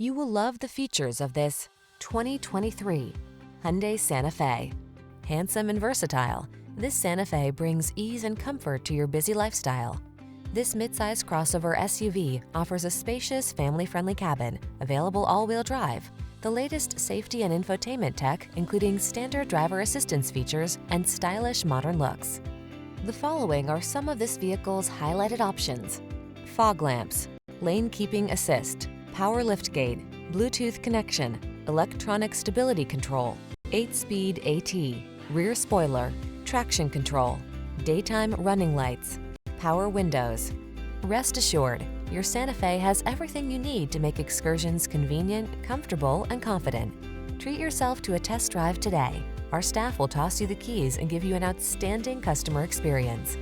You will love the features of this 2023 Hyundai Santa Fe. Handsome and versatile, this Santa Fe brings ease and comfort to your busy lifestyle. This midsize crossover SUV offers a spacious, family-friendly cabin, available all-wheel drive, the latest safety and infotainment tech, including standard driver assistance features and stylish modern looks. The following are some of this vehicle's highlighted options: fog lamps, lane keeping assist, power liftgate, Bluetooth connection, electronic stability control, 8-speed AT, rear spoiler, traction control, daytime running lights, power windows. Rest assured, your Santa Fe has everything you need to make excursions convenient, comfortable, and confident. Treat yourself to a test drive today. Our staff will toss you the keys and give you an outstanding customer experience.